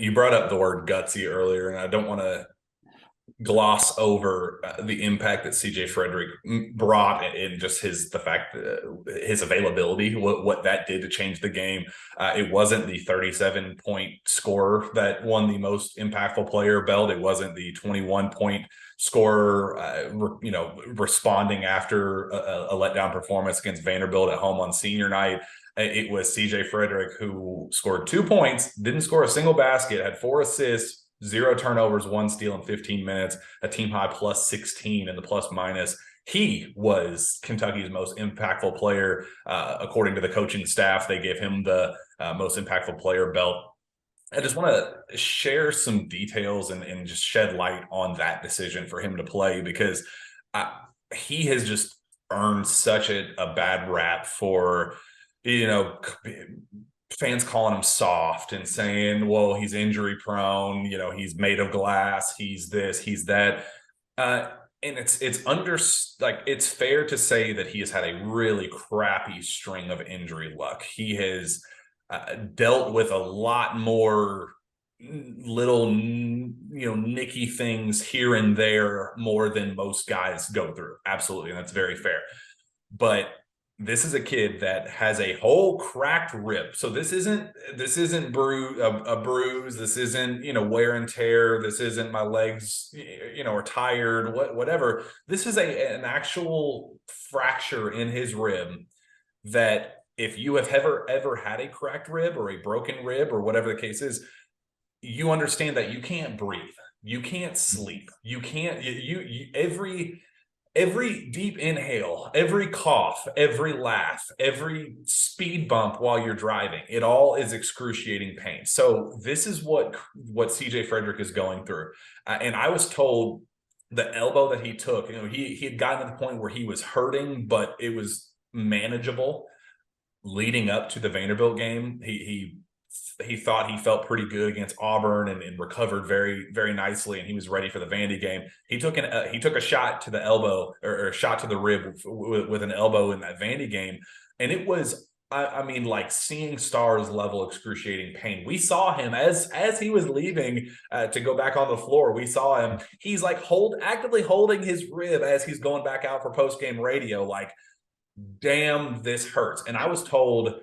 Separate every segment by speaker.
Speaker 1: You brought up the word gutsy earlier, and I don't want to gloss over the impact that CJ Fredrick brought in just the fact that his availability, what that did to change the game. It wasn't the 37-point scorer that won the most impactful player belt. It wasn't the 21-point scorer, responding after a letdown performance against Vanderbilt at home on senior night. It was CJ Fredrick who scored 2 points, didn't score a single basket, had 4 assists, 0 turnovers, 1 steal in 15 minutes, a team high plus 16 in the plus minus. He was Kentucky's most impactful player. According to the coaching staff, they gave him the most impactful player belt. I just want to share some details and just shed light on that decision for him to play, because he has just earned such a bad rap for, fans calling him soft and saying, well, he's injury prone, he's made of glass, he's this, he's that. And it's fair to say that he has had a really crappy string of injury luck. He has dealt with a lot more little, nicky things here and there more than most guys go through. Absolutely. And that's very fair. But this is a kid that has a whole cracked rib. So this isn't a bruise. This isn't, wear and tear. This isn't my legs, are tired, whatever. This is an actual fracture in his rib that, if you have ever had a cracked rib or a broken rib or whatever the case is, you understand that you can't breathe. You can't sleep. You can't, every deep inhale, every cough, every laugh, every speed bump while you're driving, it all is excruciating pain. So this is what CJ Fredrick is going through. And I was told the elbow that he took, he had gotten to the point where he was hurting, but it was manageable leading up to the Vanderbilt game. He thought he felt pretty good against Auburn and recovered very, very nicely, and he was ready for the Vandy game. He took a shot to the elbow, or a shot to the rib with an elbow in that Vandy game, and it was, like seeing stars level excruciating pain. We saw him as he was leaving to go back on the floor. We saw him. He's like actively holding his rib as he's going back out for post game radio. Like, damn, this hurts. And I was told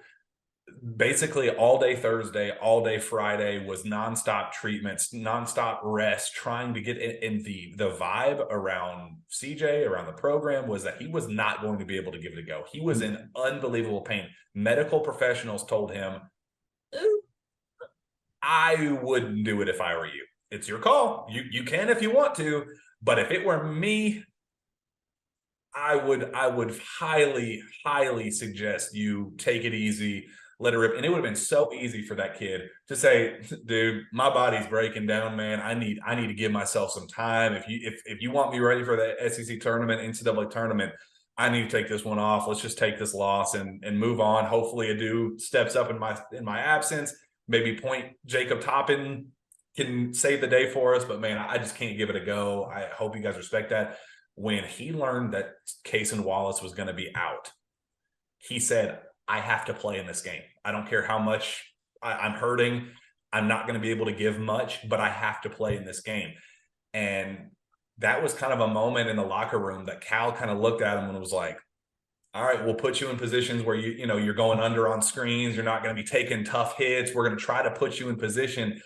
Speaker 1: basically all day Thursday, all day Friday was nonstop treatments, nonstop rest, trying to get in the vibe around CJ, around the program, was that he was not going to be able to give it a go. He was in unbelievable pain. Medical professionals told him, I wouldn't do it if I were you. It's your call. You can if you want to, but if it were me, I would highly, highly suggest you take it easy, let it rip. And it would have been so easy for that kid to say, dude, my body's breaking down, man. I need to give myself some time. If you want me ready for the SEC tournament, NCAA tournament, I need to take this one off. Let's just take this loss and move on. Hopefully Adu steps up in my absence. Maybe Point Jacob Toppin can save the day for us. But man, I just can't give it a go. I hope you guys respect that. When he learned that Cason Wallace was going to be out, he said, I have to play in this game. I don't care how much I'm hurting. I'm not going to be able to give much, but I have to play in this game. And that was kind of a moment in the locker room that Cal kind of looked at him and was like, all right, we'll put you in positions where you're going under on screens. You're not going to be taking tough hits. We're going to try to put you in position,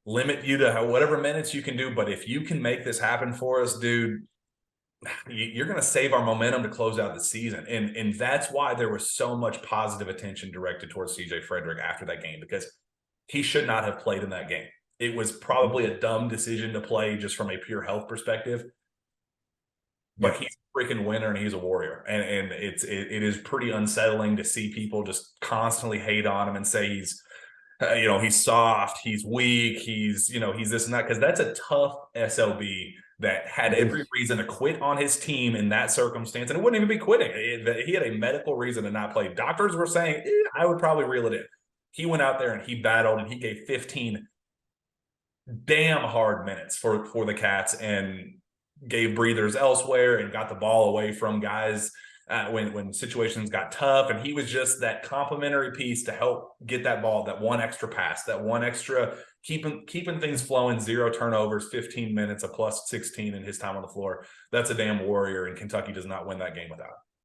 Speaker 1: limit you to whatever minutes you can do. But if you can make this happen for us, dude, you're going to save our momentum to close out the season. And that's why there was so much positive attention directed towards CJ Fredrick after that game, because he should not have played in that game. It was probably a dumb decision to play just from a pure health perspective, but he's a freaking winner and he's a warrior. And it is pretty unsettling to see people just constantly hate on him and say he's soft, he's weak, he's this and that, because that's a tough SOB that had every reason to quit on his team in that circumstance. And it wouldn't even be quitting. He had a medical reason to not play. Doctors were saying, I would probably reel it in. He went out there and he battled, and he gave 15 damn hard minutes for the Cats, and gave breathers elsewhere and got the ball away from guys when situations got tough, and he was just that complementary piece to help get that ball, that one extra pass, that one extra keeping things flowing, 0 turnovers, 15 minutes, a plus 16 in his time on the floor. That's a damn warrior, and Kentucky does not win that game without him.